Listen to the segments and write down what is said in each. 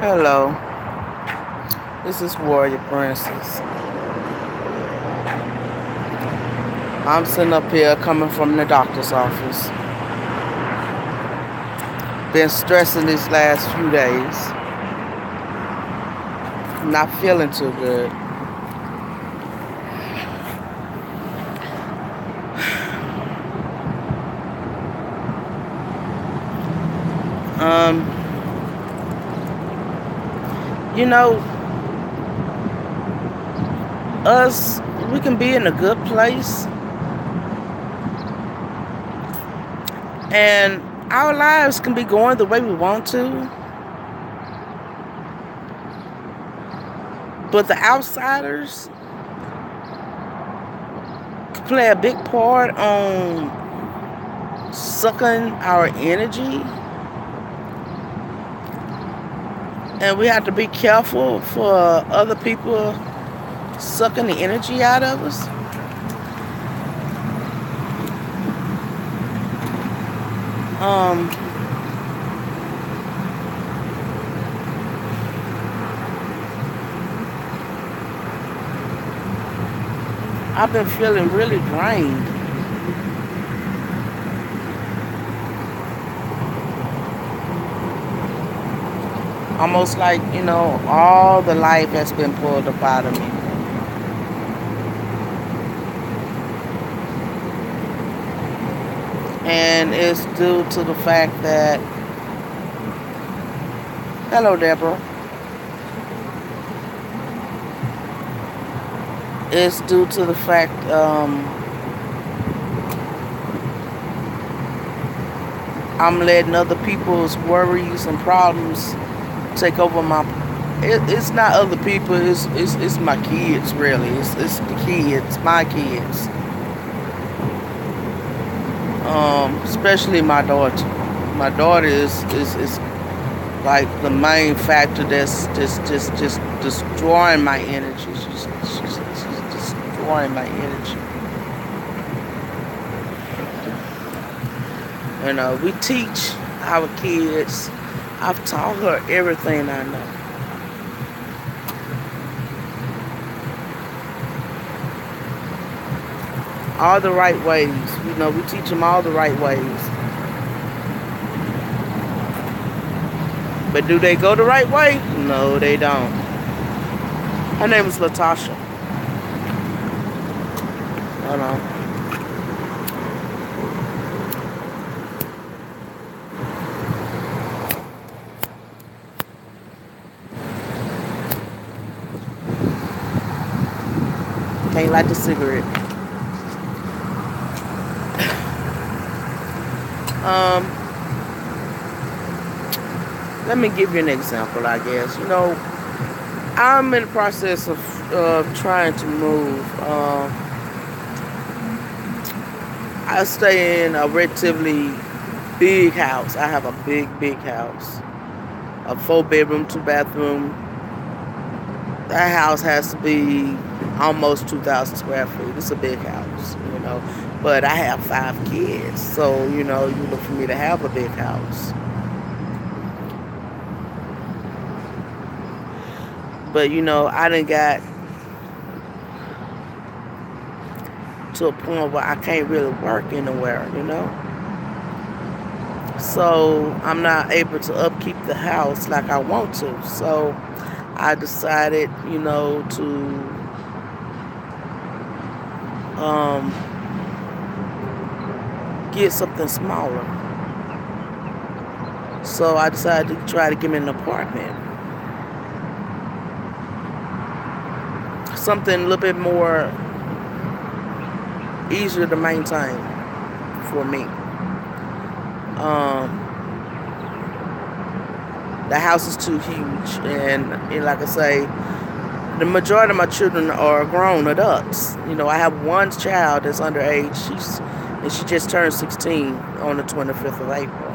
Hello, this is Warrior Princess. I'm sitting up here coming from the doctor's office. Been stressing these last few days. Not feeling too good. Um, you know, us, we can be in a good place and our lives can be going the way we want to, but the outsiders can play a big part on sucking our energy, and we have to be careful for other people sucking the energy out of us. Um, I've been feeling really drained. Almost like, all the life has been pulled up out of me. And it's due to the fact that, hello, Deborah. It's due to the fact, I'm letting other people's worries and problems take over my. It's not other people. It's my kids, really. It's the kids, my kids. Especially my daughter. My daughter is like the main factor that's just destroying my energy. She's destroying my energy. We teach our kids. I've taught her everything I know. All the right ways. We teach them all the right ways. But do they go the right way? No, they don't. Her name is Latasha. Hold on. Can't light the cigarette. Let me give you an example, I guess. I'm in the process of trying to move. I stay in a relatively big house. I have a big house. A 4-bedroom, 2-bathroom. That house has to be almost 2,000 square feet. It's a big house. But I have 5 kids. So, you look for me to have a big house. But, I done got to a point where I can't really work anywhere. So I'm not able to upkeep the house like I want to. So I decided, to get something smaller. So I decided to try to get me an apartment. Something a little bit more easier to maintain for me. The house is too huge, and like I say, the majority of my children are grown adults. I have one child that's underage. She just turned 16 on the 25th of April.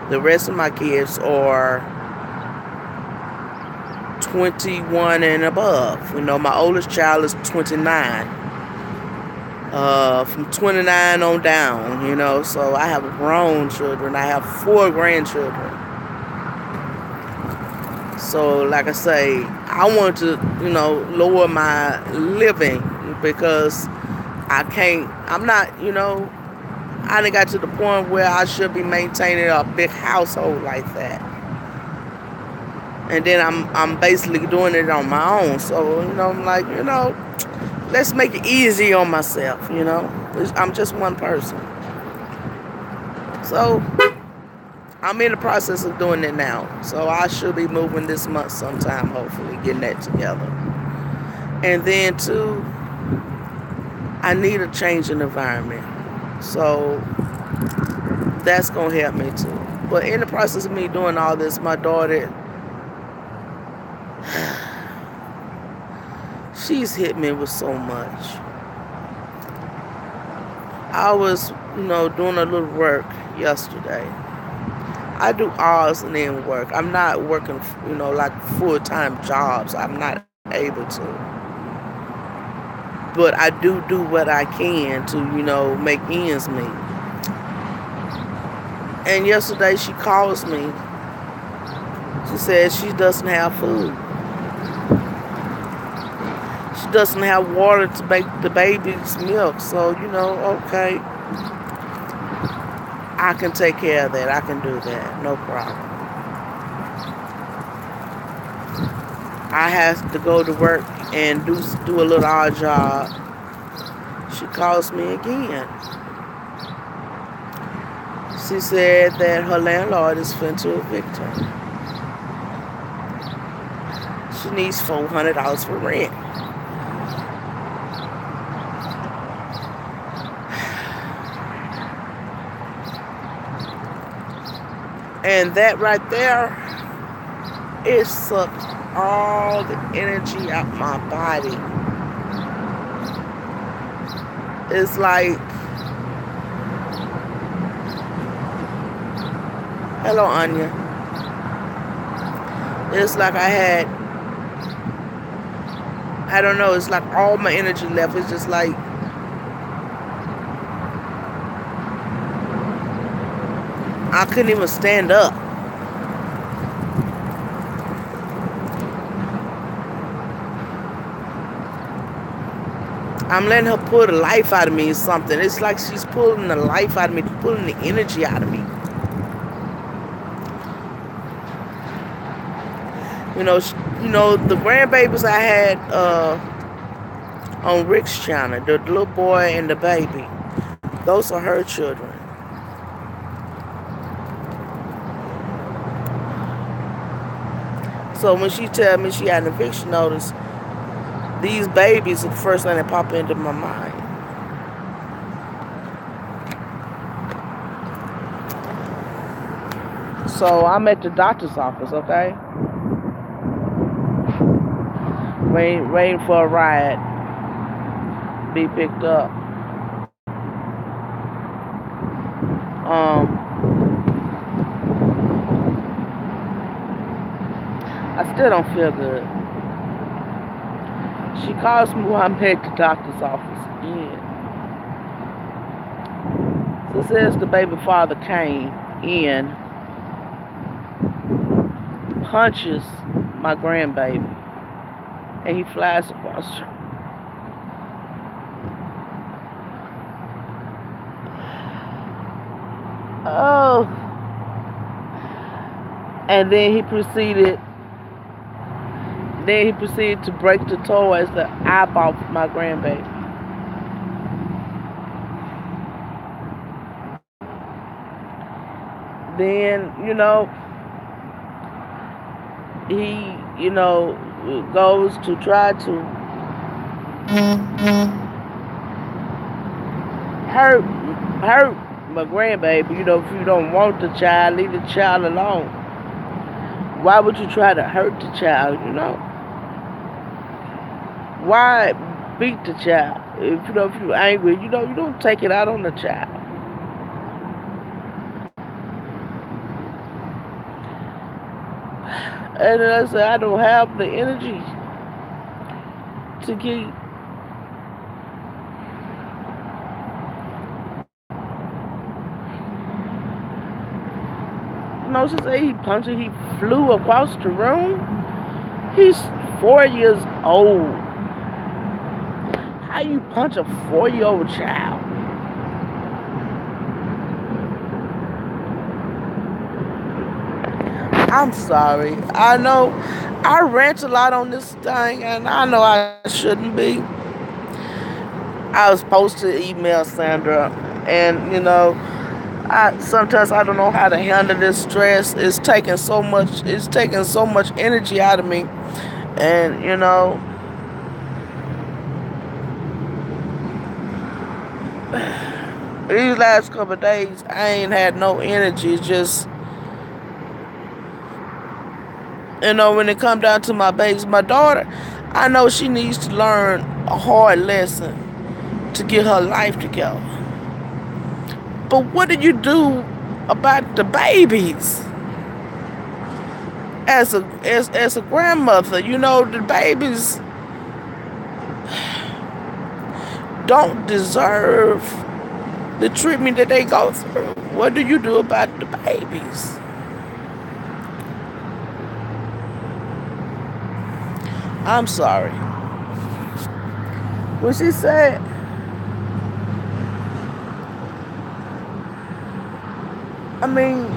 The rest of my kids are 21 and above. My oldest child is 29. From 29 on down, so I have grown children. I have 4 grandchildren. So, like I say, I want to, lower my living because I can't. I'm not, I done got to the point where I should be maintaining a big household like that, and then I'm basically doing it on my own. So, I'm like, let's make it easy on myself. I'm just one person, so I'm in the process of doing it now. So I should be moving this month sometime, hopefully, getting that together. And then, too, I need a change in environment. So that's going to help me, too. But in the process of me doing all this, my daughter, she's hit me with so much. I was, doing a little work yesterday. I do odds and end work. I'm not working, like full-time jobs. I'm not able to. But I do what I can to, make ends meet. And yesterday she calls me. She says she doesn't have food. She doesn't have water to make the baby's milk. So, okay, I can take care of that. I can do that. No problem. I have to go to work and do a little odd job. She calls me again. She said that her landlord is fin to evict her. She needs $400 for rent. And that right there, it sucked all the energy out my body. It's like, hello, Anya. It's like I don't know, it's like all my energy left. It's just like, I couldn't even stand up. I'm letting her pull the life out of me or something. It's like she's pulling the life out of me, pulling the energy out of me. The grandbabies I had on Rick's channel, the little boy and the baby, those are her children. So when she tell me she had an eviction notice, these babies are the first thing that pop into my mind. So I'm at the doctor's office, okay? Waiting for a ride. Be picked up. I still don't feel good. She calls me while I'm at the doctor's office again. So it says the baby father came in, punches my grandbaby, and he flies across her. Oh. And then he proceeded to break the toe as the eyeball of my grandbaby. Then, he, goes to try to hurt my grandbaby. If you don't want the child, leave the child alone. Why would you try to hurt the child, Why beat the child? If you're angry, you don't take it out on the child. And then I said, I don't have the energy to keep. She said he punched her, he flew across the room. He's 4 years old. How you punch a 4-year-old child? I'm sorry. I know I rant a lot on this thing, and I know I shouldn't be. I was supposed to email Sandra, and I sometimes I don't know how to handle this stress. It's taking so much. It's taking so much energy out of me, and these last couple of days I ain't had no energy. It's just when it come down to my babies, my daughter, I know she needs to learn a hard lesson to get her life together. But what do you do about the babies? As a grandmother, the babies don't deserve the treatment that they go through. What do you do about the babies? I'm sorry. When she said, I mean,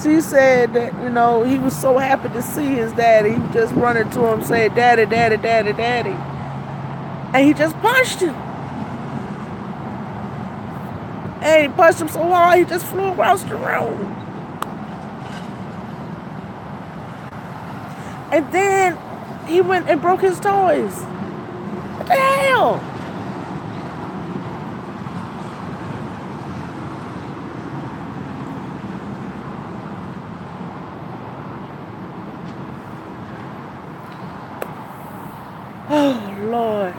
she said that, he was so happy to see his daddy. He just running to him saying, "Daddy, daddy, daddy, daddy." And he just punched him. And he punched him so hard he just flew across the room. And then he went and broke his toys. What the hell? Oh, Lord.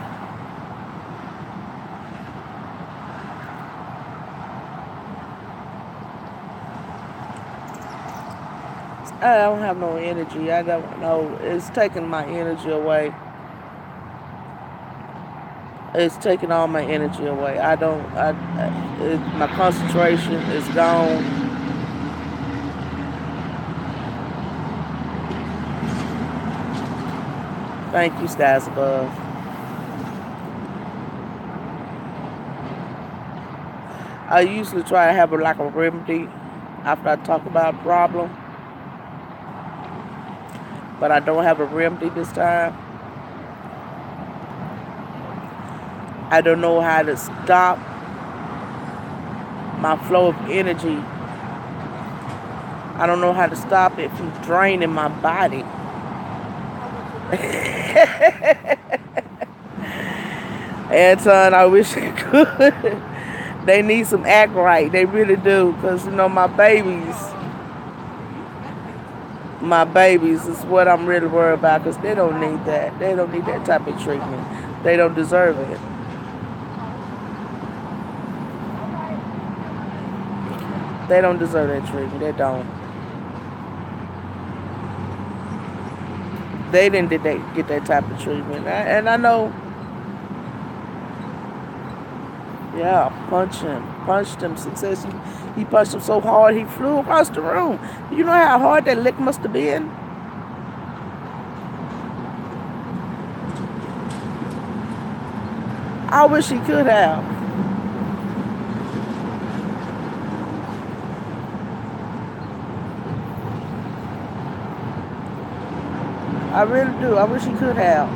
I don't have no energy. I don't know. It's taking my energy away. It's taking all my energy away. My concentration is gone. Thank you, skies above. I usually try to have like a remedy after I talk about a problem, but I don't have a remedy this time. I don't know how to stop my flow of energy. I don't know how to stop it from draining my body. Anton, I wish I could. They need some act right. They really do. Because, my babies is what I'm really worried about. Because they don't need that. They don't need that type of treatment. They don't deserve it. They don't deserve that treatment. They don't. They didn't get that type of treatment. And I know, yeah, punched him. Success. He punched him so hard he flew across the room. You know how hard that lick must have been? I wish he could have. I really do. I wish he could have.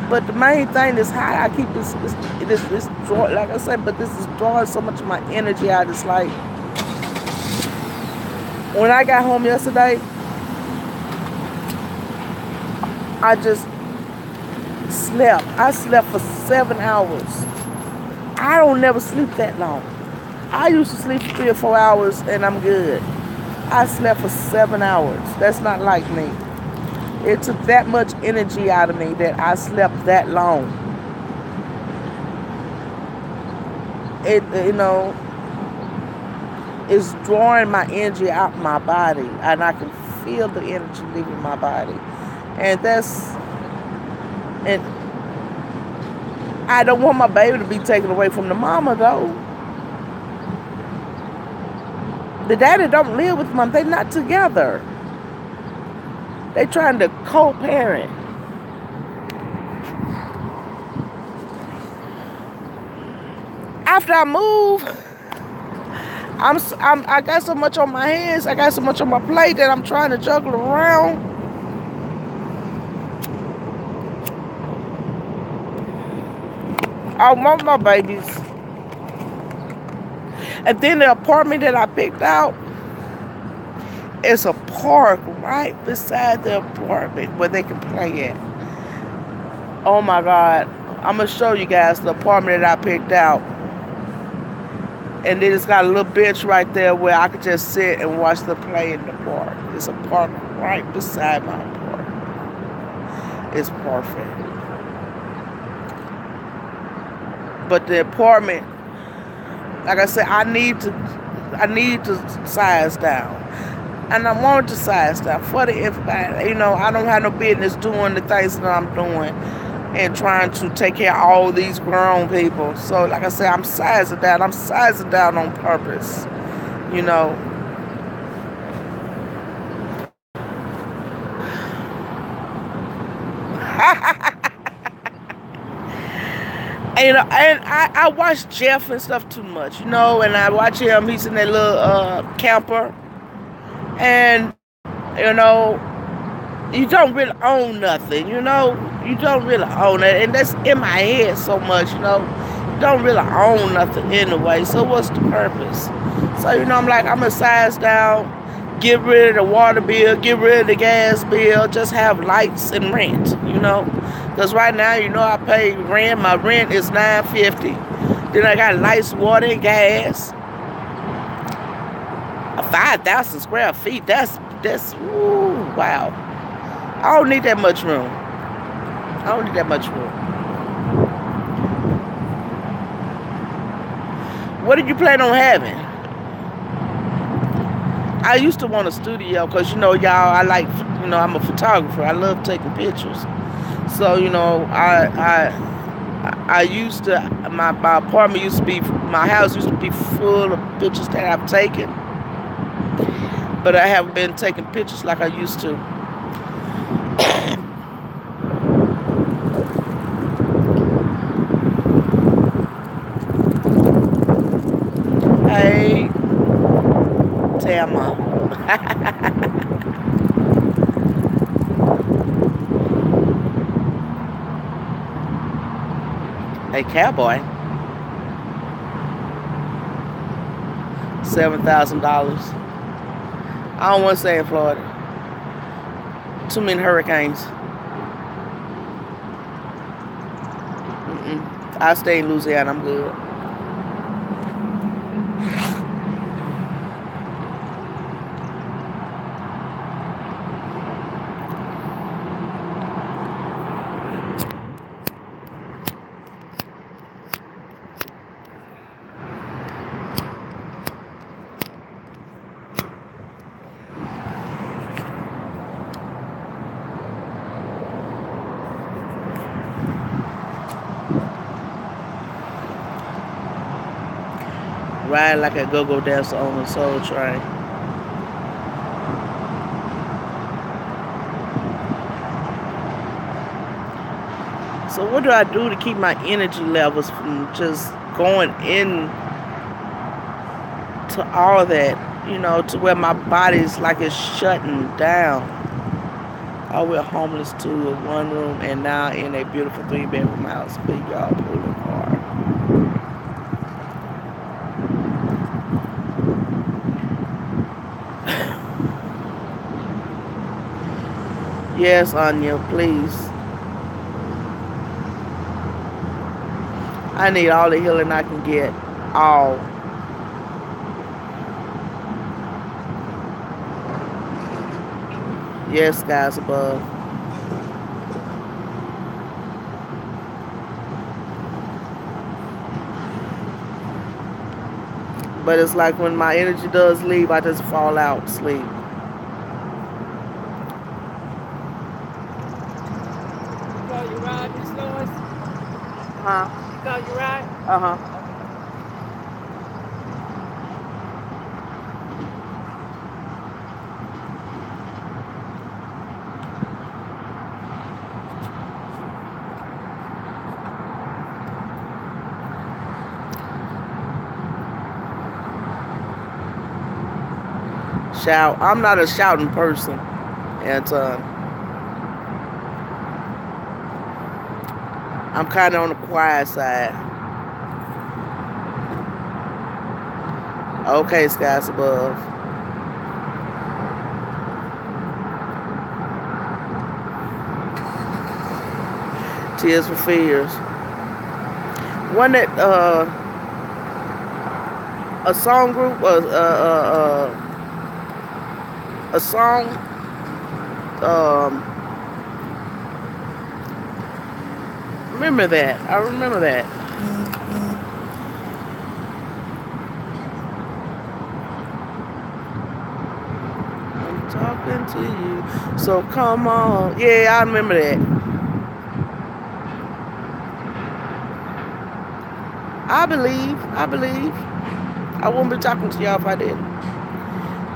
But the main thing is how I keep this draw, like I said, but this is drawing so much of my energy out. It's like, when I got home yesterday, I just slept. I slept for 7 hours. I don't never sleep that long. I used to sleep for 3 or 4 hours and I'm good. I slept for 7 hours. That's not like me. It took that much energy out of me that I slept that long. It's drawing my energy out my body, and I can feel the energy leaving my body. And I don't want my baby to be taken away from the mama though. The daddy don't live with mom. They not together. They trying to co-parent. After I move, I got so much on my hands. I got so much on my plate that I'm trying to juggle around. I want my babies. And then the apartment that I picked out, it's a park right beside the apartment where they can play at. Oh my God. I'm going to show you guys the apartment that I picked out. And then it's got a little bench right there where I could just sit and watch them play in the park. It's a park right beside my apartment. It's perfect. But the apartment, like I said, I need to size down. And I wanted to size down for the everybody. You know, I don't have no business doing the things that I'm doing and trying to take care of all these grown people. So, like I said, I'm sizing down. I'm sizing down on purpose, you know. And, you know, and I watch Jeff and stuff too much, you know, and I watch him. He's in that little camper. And, you know, you don't really own nothing, you know. You don't really own it. And that's in my head so much, you know. You don't really own nothing anyway. So what's the purpose? So, you know, I'm like, I'm going to size down, get rid of the water bill, get rid of the gas bill, just have lights and rent, you know. Because right now, you know, I pay rent. My rent is $9.50. Then I got lights, water, and gas. 5,000 square feet. That's ooh, wow. I don't need that much room. I don't need that much room. What did you plan on having? I used to want a studio because, you know, y'all, I like, you know, I'm a photographer. I love taking pictures. So, you know, I used to, my apartment used to be, my house used to be full of pictures that I've taken. But I haven't been taking pictures like I used to. Hey, Tama. Hey, cowboy. $7,000. I don't want to stay in Florida. Too many hurricanes. I stay in Louisiana. I'm good. Ride like a go-go dancer on a soul train. So what do I do to keep my energy levels from just going in to all of that, you know, to where my body's like it's shutting down? Oh, we're homeless too, a one room, and now in a beautiful 3-bedroom house, big y'all pool and car. Yes, Anya, please. I need all the healing I can get. All. Yes, guys above. But it's like when my energy does leave, I just fall out, sleep. You ride, Miss Lois? Huh? You call you ride? Uh-huh. shout. I'm not a shouting person, Anton. I'm kind of on the quiet side. Okay, skies above. Tears for Fears. One that a song group was a song remember that. I remember that. I'm talking to you, so come on. Yeah, I remember that. I believe. I wouldn't be talking to y'all if I didn't.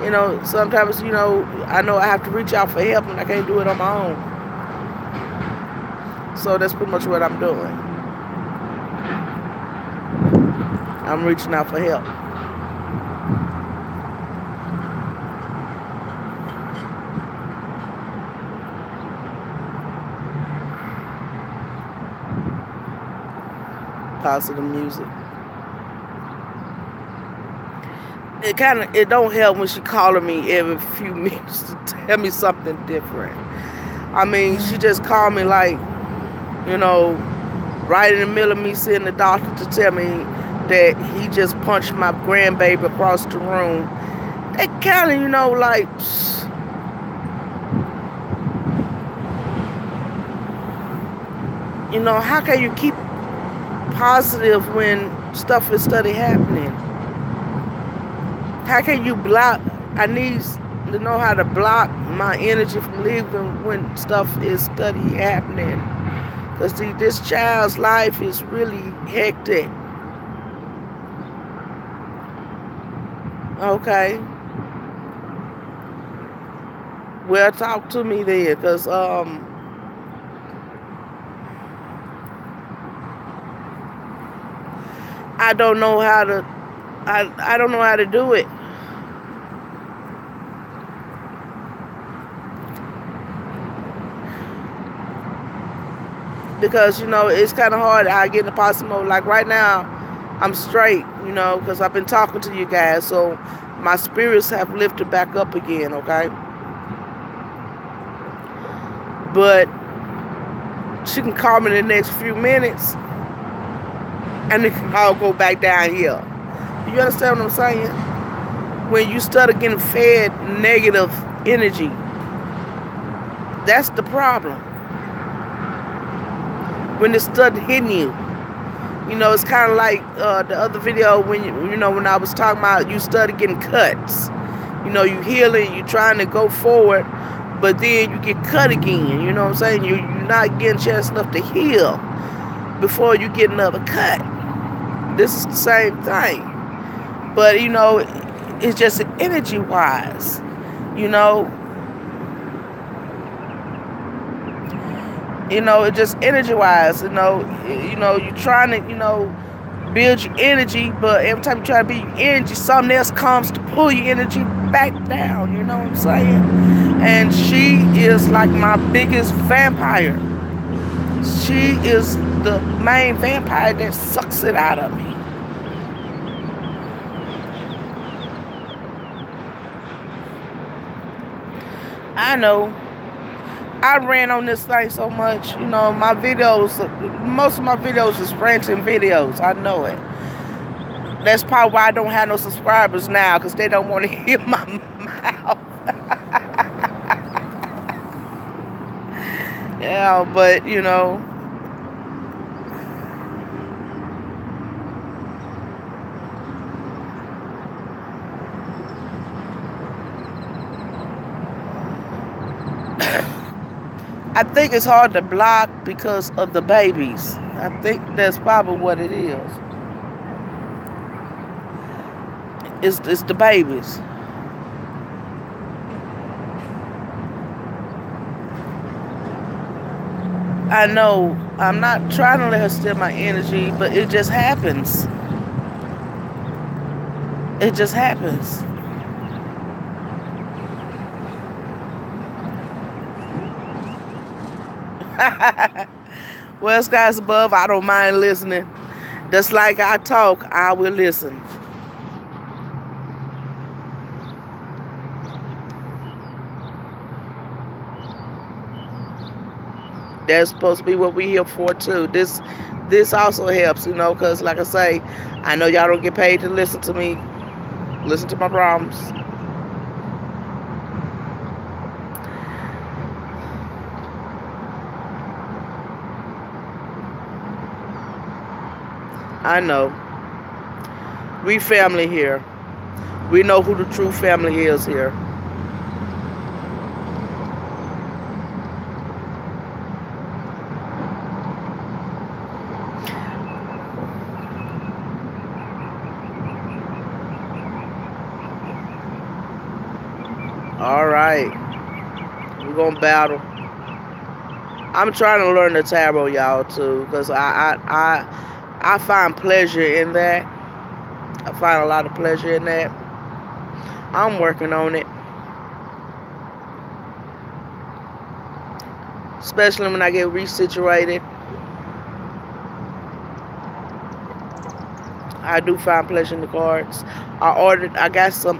You know, sometimes, you know I have to reach out for help and I can't do it on my own. So that's pretty much what I'm doing. I'm reaching out for help. Positive music. It don't help when she calling me every few minutes to tell me something different. I mean, she just called me like, you know, right in the middle of me seeing the doctor to tell me that he just punched my grandbaby across the room. That kind of, you know, like, you know, how can you keep positive when stuff is steady happening? How can you block? I need to know how to block my energy from leaving when stuff is steady happening. Because see, this child's life is really hectic. Okay. Well, talk to me there, because I don't know how to. I don't know how to do it. Because, you know, it's kind of hard. I get in the positive mode. Like right now, I'm straight, you know, because I've been talking to you guys. So my spirits have lifted back up again, okay? But she can call me in the next few minutes and it can all go back down here. You understand what I'm saying? When you start getting fed negative energy, that's the problem. When it started hitting you, you know, it's kind of like the other video when when I was talking about you started getting cuts. You know, you healing, you trying to go forward, but then you get cut again. You know what I'm saying? You're not getting a chance enough to heal before you get another cut. This is the same thing. But, you know, it's just energy-wise, you know. You know, it's just energy-wise, you know, you're trying to, you know, build your energy, but every time you try to build your energy, something else comes to pull your energy back down, you know what I'm saying? And she is like my biggest vampire. She is the main vampire that sucks it out of me. I know. I ran on this thing so much. You know, my videos, most of my videos is ranting videos. I know it. That's probably why I don't have no subscribers now, because they don't want to hear my mouth. Yeah, but, you know. I think it's hard to block because of the babies. I think that's probably what it is. It's the babies. I know I'm not trying to let her steal my energy, but it just happens. It just happens. Well, skies above, I don't mind listening. Just like I talk, I will listen. That's supposed to be what we here for too. This also helps, because like I say, I know y'all don't get paid to listen to me, listen to my problems. I know. We family here. We know who the true family is here. All right. We're going to battle. I'm trying to learn the tarot, y'all, too, because I find pleasure in that. I find a lot of pleasure in that. I'm working on it. Especially when I get resituated. I do find pleasure in the cards. I got some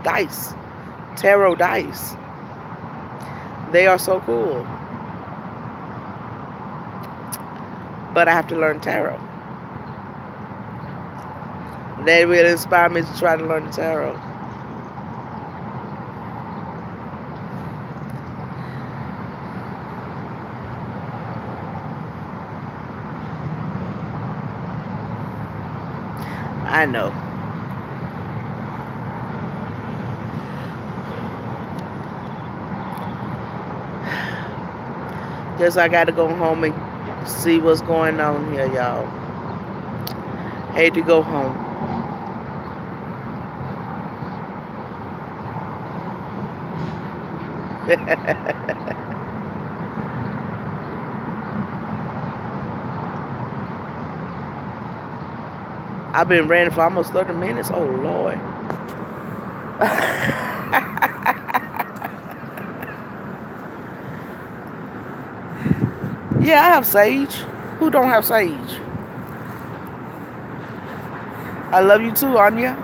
dice. Tarot dice. They are so cool. But I have to learn tarot. They really inspired me to try to learn the tarot. I know. Guess I gotta go home and see what's going on here, y'all. Hate to go home. I've been ranting for almost 30 minutes. Oh, Lord. Yeah, I have sage. Who don't have sage? I love you too, Anya.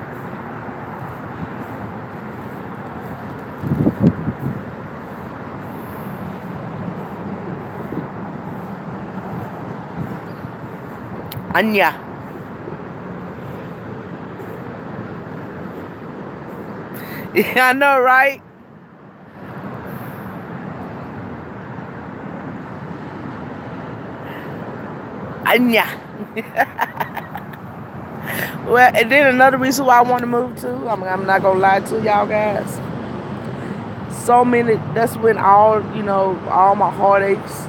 Anya. Yeah, I know, right? Anya. Well, and then another reason why I want to move too, I'm not going to lie to y'all guys. So many, that's when all my heartaches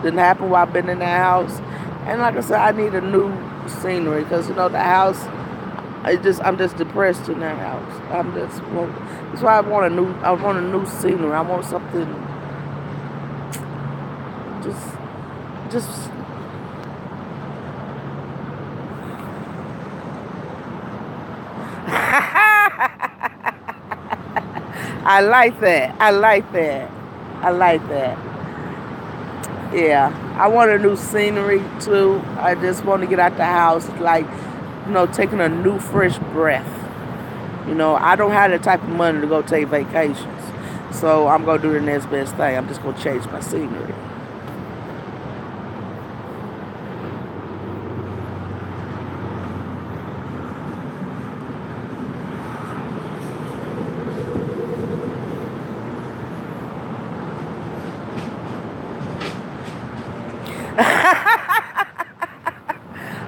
didn't happen while I've been in that house. And like I said, I need a new scenery because, the house, I'm just depressed in that house. That's why I want a new scenery. I want something, just I like that. I like that. I like that. Yeah. I want a new scenery too. I just want to get out the house, like, taking a new fresh breath. I don't have the type of money to go take vacations. So I'm going to do the next best thing. I'm just going to change my scenery.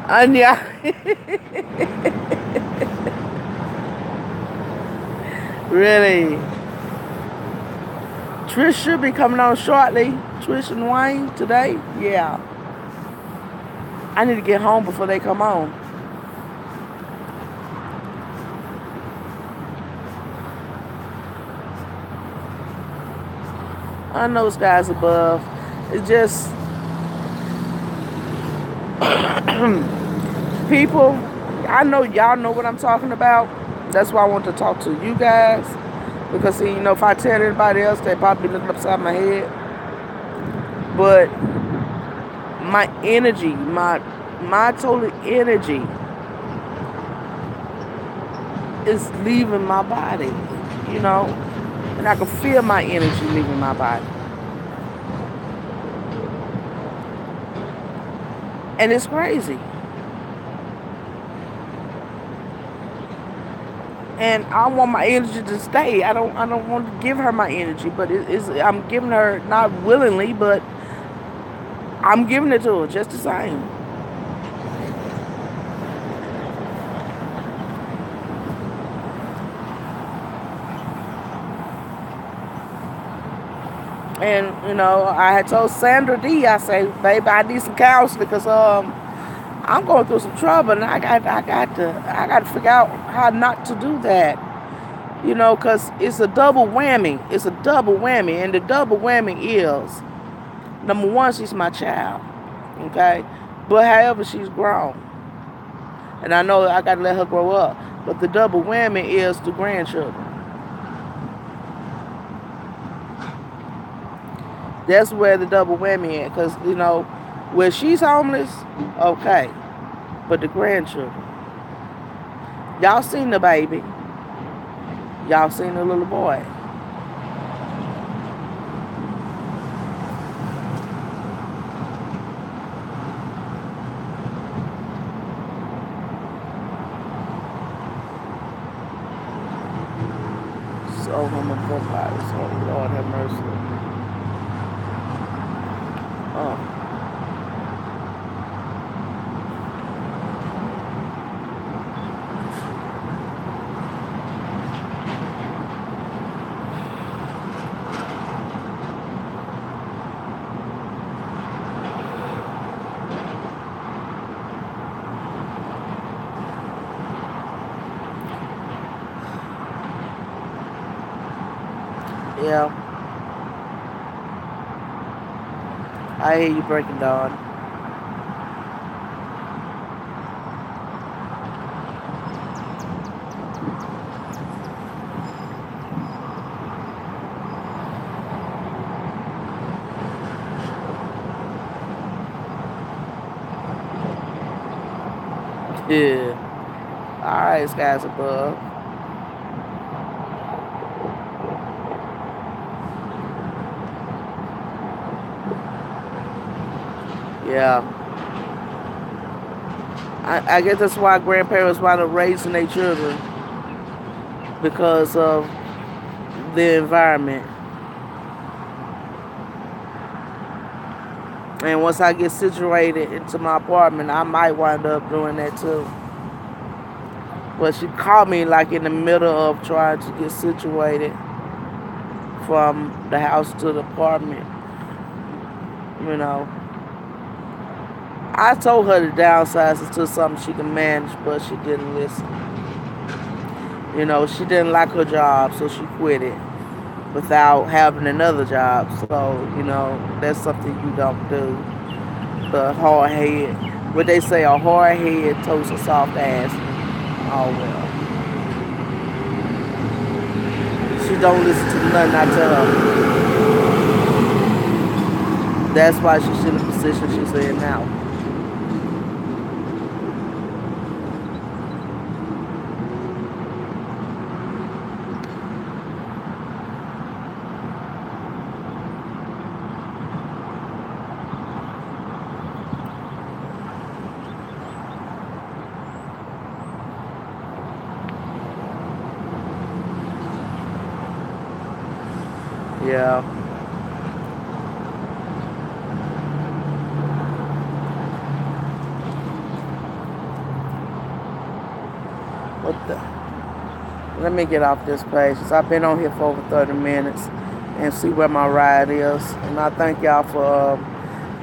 Anya. Really? Trish should be coming on shortly. Trish and Wayne today? Yeah. I need to get home before they come on. I know skies above. It's just people, I know y'all know what I'm talking about. That's why I want to talk to you guys. Because, see, if I tell anybody else, they probably looking upside my head. But my energy, my total energy is leaving my body, you know, and I can feel my energy leaving my body. And it's crazy. And I want my energy to stay. I don't want to give her my energy, but I'm giving her not willingly, but I'm giving it to her just the same. And I had told Sandra D, I say, baby, I need some counseling because I'm going through some trouble, and I got to figure out how not to do that. Because it's a double whammy. It's a double whammy, and the double whammy is, number one, she's my child, okay? But however, she's grown, and I know I got to let her grow up. But the double whammy is the grandchildren. That's where the double whammy is, because where she's homeless, okay, but the grandchildren. Y'all seen the baby. Y'all seen the little boy. So homophobic. So Lord have mercy. Oh. Yeah, I hear you breaking down. Yeah. All right, skies above. Yeah. I guess that's why grandparents wind up raising their children because of the environment. And once I get situated into my apartment, I might wind up doing that too. But she called me like in the middle of trying to get situated from the house to the apartment. You know, I told her to downsize into something she can manage, but she didn't listen. She didn't like her job, so she quit it without having another job. So, that's something you don't do. The hard head. What they say, a hard head toast a soft ass. Oh well. She don't listen to nothing I tell her. That's why she's in the position she's in now. Yeah. What the? Let me get off this page, because I've been on here for over 30 minutes and see where my ride is. And I thank y'all for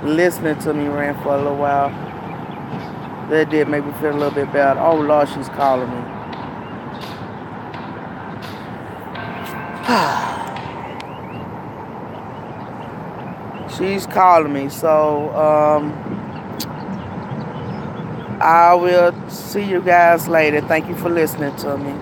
listening to me rant for a little while. That did make me feel a little bit better. Oh, Lord, she's calling me. She's calling me. So, I will see you guys later. Thank you for listening to me.